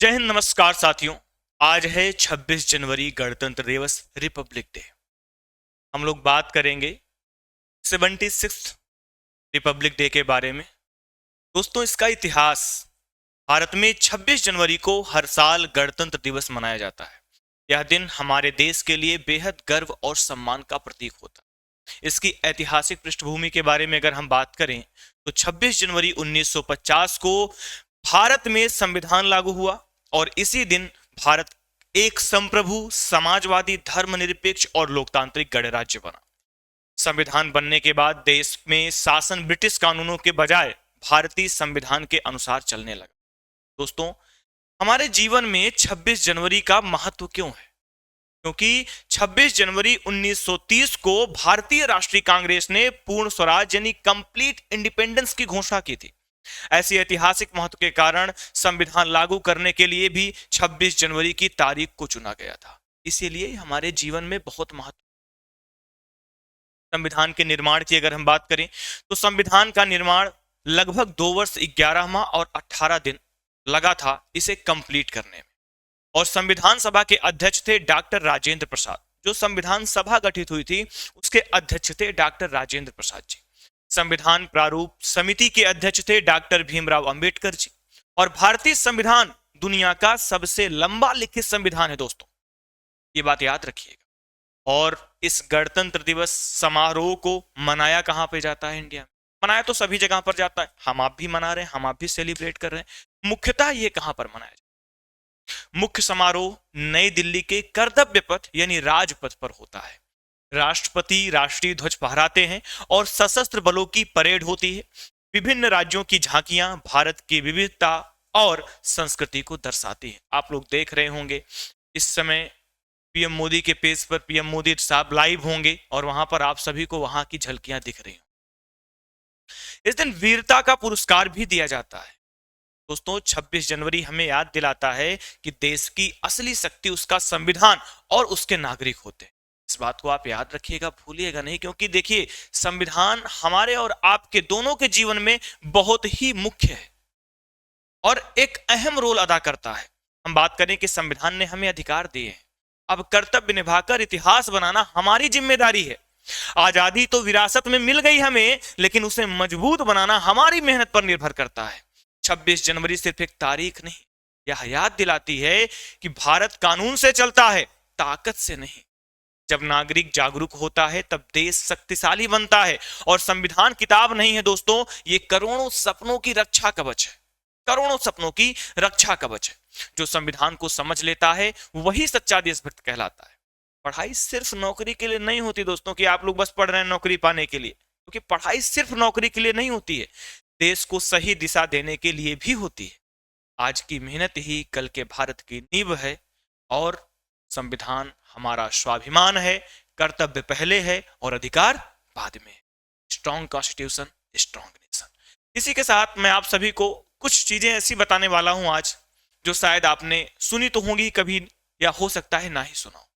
जय हिंद, नमस्कार साथियों। आज है 26 जनवरी, गणतंत्र दिवस, रिपब्लिक डे। हम लोग बात करेंगे 76 रिपब्लिक डे के बारे में। दोस्तों, इसका इतिहास, भारत में 26 जनवरी को हर साल गणतंत्र दिवस मनाया जाता है। यह दिन हमारे देश के लिए बेहद गर्व और सम्मान का प्रतीक होता है। इसकी ऐतिहासिक पृष्ठभूमि के बारे में अगर हम बात करें तो 26 जनवरी 1950 को भारत में संविधान लागू हुआ और इसी दिन भारत एक संप्रभु, समाजवादी, धर्मनिरपेक्ष और लोकतांत्रिक गणराज्य बना। संविधान बनने के बाद देश में शासन ब्रिटिश कानूनों के बजाय भारतीय संविधान के अनुसार चलने लगा। दोस्तों, हमारे जीवन में 26 जनवरी का महत्व क्यों है? क्योंकि 26 जनवरी 1930 को भारतीय राष्ट्रीय कांग्रेस ने पूर्ण स्वराज यानी कंप्लीट इंडिपेंडेंस की घोषणा की थी। ऐसी ऐतिहासिक महत्व के कारण संविधान लागू करने के लिए भी 26 जनवरी की तारीख को चुना गया था। इसीलिए हमारे जीवन में बहुत महत्व। संविधान के निर्माण की अगर हम बात करें तो संविधान का निर्माण लगभग 2 वर्ष 11 माह और 18 दिन लगा था इसे कंप्लीट करने में। और संविधान सभा के अध्यक्ष थे डॉक्टर राजेंद्र प्रसाद। जो संविधान सभा गठित हुई थी उसके अध्यक्ष थे डॉक्टर राजेंद्र प्रसाद जी। संविधान प्रारूप समिति के अध्यक्ष थे डॉक्टर भीमराव अंबेडकर जी। और भारतीय संविधान दुनिया का सबसे लंबा लिखित संविधान है दोस्तों, ये बात याद रखिएगा। और इस गणतंत्र दिवस समारोह को मनाया कहां पे जाता है? इंडिया में मनाया तो सभी जगह पर जाता है। हम आप भी मना रहे हैं, हम आप भी सेलिब्रेट कर रहे हैं। मुख्यतः ये कहां पर मनाया जाता है? मुख्य समारोह नई दिल्ली के कर्तव्य पथ यानी राजपथ पर होता है। राष्ट्रपति राष्ट्रीय ध्वज फहराते हैं और सशस्त्र बलों की परेड होती है। विभिन्न राज्यों की झांकियां भारत की विविधता और संस्कृति को दर्शाती हैं। आप लोग देख रहे होंगे इस समय पीएम मोदी के पेज पर पीएम मोदी साहब लाइव होंगे और वहां पर आप सभी को वहां की झलकियां दिख रही हैं। इस दिन वीरता का पुरस्कार भी दिया जाता है। दोस्तों, 26 जनवरी हमें याद दिलाता है कि देश की असली शक्ति उसका संविधान और उसके नागरिक होते हैं। इस बात को आप याद रखिएगा, भूलिएगा नहीं। क्योंकि देखिए, संविधान हमारे और आपके दोनों के जीवन में बहुत ही मुख्य है और एक अहम रोल अदा करता है। हम बात करें कि संविधान ने हमें अधिकार दिए हैं, अब कर्तव्य निभाकर इतिहास बनाना हमारी जिम्मेदारी है। आजादी तो विरासत में मिल गई हमें, लेकिन उसे मजबूत बनाना हमारी मेहनत पर निर्भर करता है। 26 जनवरी सिर्फ एक तारीख नहीं, यह याद दिलाती है कि भारत कानून से चलता है, ताकत से नहीं। जब नागरिक जागरूक होता है तब देश शक्तिशाली बनता है। और संविधान किताब नहीं है दोस्तों, ये करोड़ों सपनों की रक्षा कवच है। करोड़ों सपनों की रक्षा कवच है। जो संविधान को समझ लेता है वही सच्चा देशभक्त कहलाता है। पढ़ाई सिर्फ नौकरी के लिए नहीं होती दोस्तों, कि आप लोग बस पढ़ रहे हैं नौकरी पाने के लिए। क्योंकि पढ़ाई सिर्फ नौकरी के लिए नहीं होती है, देश को सही दिशा देने के लिए भी होती है। आज की मेहनत ही कल के भारत की नींव है। और संविधान हमारा स्वाभिमान है, कर्तव्य पहले है और अधिकार बाद में। Strong constitution, strong nation. इसी के साथ मैं आप सभी को कुछ चीजें ऐसी बताने वाला हूं आज जो शायद आपने सुनी तो होंगी कभी, या हो सकता है ना ही सुना हो।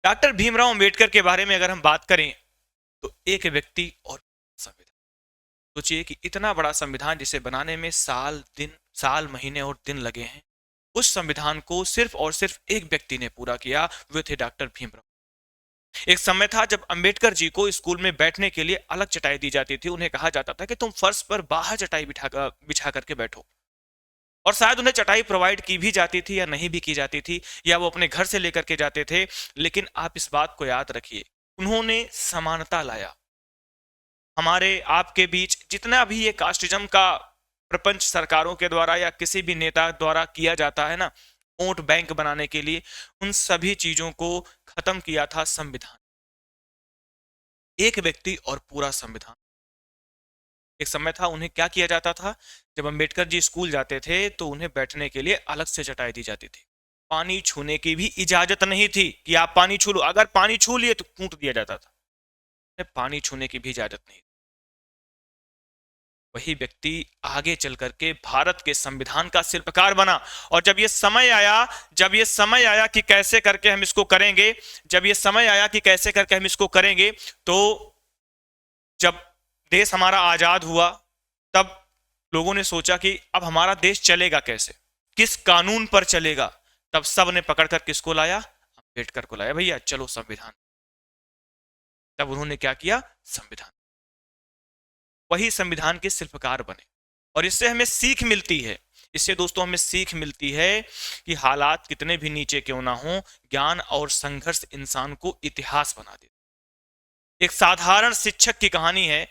डॉक्टर भीमराव अंबेडकर के बारे में अगर हम बात करें तो एक व्यक्ति और संविधान। सोचिए कि इतना बड़ा संविधान जिसे बनाने में साल महीने और दिन लगे हैं, उस संविधान को सिर्फ और सिर्फ एक व्यक्ति ने पूरा किया, वे थे डॉक्टर भीमराव। एक समय था जब अंबेडकर जी को स्कूल में बैठने के लिए अलग चटाई दी जाती थी। उन्हें कहा जाता था कि तुम फर्श पर बाहर चटाई बिछा करके बैठो। और शायद उन्हें चटाई प्रोवाइड की भी जाती थी या नहीं भी की जाती थी, या वो अपने घर से लेकर के जाते थे। लेकिन आप इस बात को याद रखिए, उन्होंने समानता लाया। हमारे आपके बीच जितना भी ये कास्टिज्म का प्रपंच सरकारों के द्वारा या किसी भी नेता द्वारा किया जाता है ना, वोट बैंक बनाने के लिए, उन सभी चीजों को खत्म किया था संविधान। एक व्यक्ति और पूरा संविधान। एक समय था उन्हें क्या किया जाता था, जब अंबेडकर जी स्कूल जाते थे तो उन्हें बैठने के लिए अलग से चटाई दी जाती थी। पानी छूने की भी इजाजत नहीं थी कि आप पानी छू लो। अगर पानी छू लिए तो कूट दिया जाता था। पानी छूने की भी इजाजत नहीं। वही व्यक्ति आगे चल करके भारत के संविधान का शिल्पकार बना। और जब ये समय आया कि कैसे करके हम इसको करेंगे, तो जब देश हमारा आजाद हुआ तब लोगों ने सोचा कि अब हमारा देश चलेगा कैसे। किस कानून पर चलेगा, तब सब ने पकड़कर किसको लाया, अम्बेडकर को लाया, भैया चलो संविधान। तब उन्होंने क्या किया, संविधान। वही संविधान के शिल्पकार बने। और इससे हमें सीख मिलती है, इससे दोस्तों हमें सीख मिलती है कि हालात कितने भी नीचे क्यों ना हो, ज्ञान और संघर्ष इंसान को इतिहास बना देता। एक साधारण शिक्षक की कहानी है।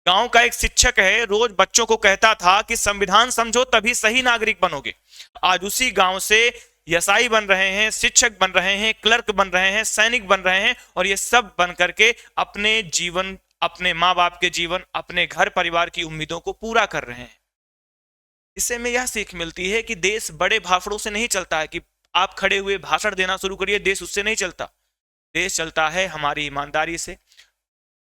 गांव का एक शिक्षक है, रोज बच्चों को कहता था कि संविधान समझो तभी सही नागरिक बनोगे। आज उसी गांव से एसआई बन रहे हैं, शिक्षक बन रहे हैं, क्लर्क बन रहे हैं, सैनिक बन रहे हैं, और ये सब बन करके अपने जीवन, अपने माँ बाप के जीवन, अपने घर परिवार की उम्मीदों को पूरा कर रहे हैं। इससे हमें यह सीख मिलती है कि देश बड़े भाषणों से नहीं चलता है कि आप खड़े हुए भाषण देना शुरू करिए, देश उससे नहीं चलता। देश चलता है हमारी ईमानदारी से,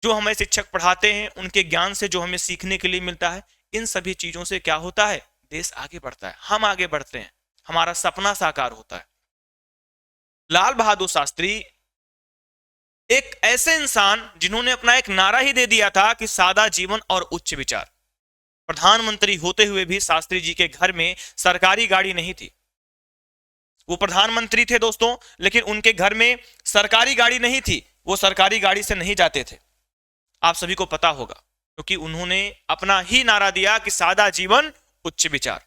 जो हमें शिक्षक पढ़ाते हैं उनके ज्ञान से, जो हमें सीखने के लिए मिलता है। इन सभी चीजों से क्या होता है, देश आगे बढ़ता है, हम आगे बढ़ते हैं, हमारा सपना साकार होता है। लाल बहादुर शास्त्री एक ऐसे इंसान जिन्होंने अपना एक नारा ही दे दिया था कि सादा जीवन और उच्च विचार। प्रधानमंत्री होते हुए भी शास्त्री जी के घर में सरकारी गाड़ी नहीं थी। वो प्रधानमंत्री थे दोस्तों, लेकिन उनके घर में सरकारी गाड़ी नहीं थी, वो सरकारी गाड़ी से नहीं जाते थे। आप सभी को पता होगा, क्योंकि उन्होंने अपना ही नारा दिया कि सादा जीवन उच्च विचार।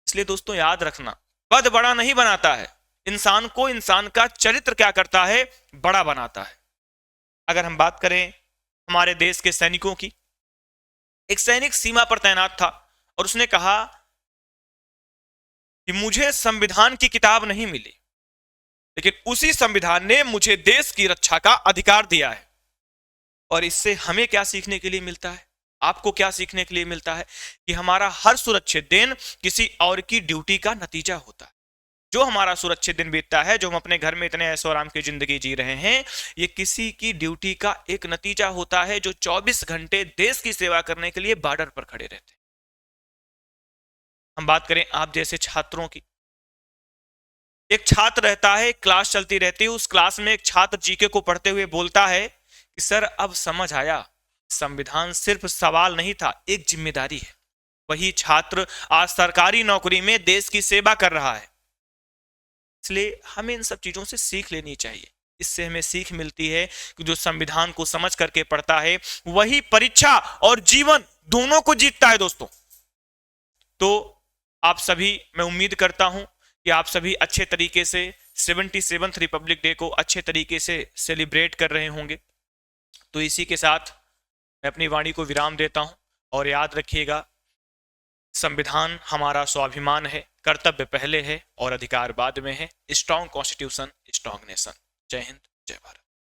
इसलिए दोस्तों याद रखना, पद बड़ा नहीं बनाता है, इंसान को इंसान का चरित्र क्या करता है, बड़ा बनाता है। अगर हम बात करें हमारे देश के सैनिकों की, एक सैनिक सीमा पर तैनात था और उसने कहा कि मुझे संविधान की किताब नहीं मिली, लेकिन उसी संविधान ने मुझे देश की रक्षा का अधिकार दिया है। और इससे हमें क्या सीखने के लिए मिलता है, आपको क्या सीखने के लिए मिलता है, कि हमारा हर सुरक्षित दिन किसी और की ड्यूटी का नतीजा होता है। जो हमारा सुरक्षित दिन बीतता है, जो हम अपने घर में इतने ऐशो आराम की जिंदगी जी रहे हैं, ये किसी की ड्यूटी का एक नतीजा होता है, जो 24 घंटे देश की सेवा करने के लिए बॉर्डर पर खड़े रहते हैं। हम बात करें आप जैसे छात्रों की, एक छात्र रहता है, क्लास चलती रहती है, उस क्लास में एक छात्र जीके को पढ़ते हुए बोलता है कि सर अब समझ आया, संविधान सिर्फ सवाल नहीं था, एक जिम्मेदारी है। वही छात्र आज सरकारी नौकरी में देश की सेवा कर रहा है। इसलिए हमें इन सब चीजों से सीख लेनी चाहिए। इससे हमें सीख मिलती है कि जो संविधान को समझ करके पढ़ता है, वही परीक्षा और जीवन दोनों को जीतता है दोस्तों। तो आप सभी, मैं उम्मीद करता हूं कि आप सभी अच्छे तरीके से 77th रिपब्लिक डे को अच्छे तरीके से सेलिब्रेट कर रहे होंगे। तो इसी के साथ मैं अपनी वाणी को विराम देता हूं, और याद रखिएगा, संविधान हमारा स्वाभिमान है, कर्तव्य पहले है और अधिकार बाद में है। Strong constitution, strong nation. जय हिंद, जय भारत।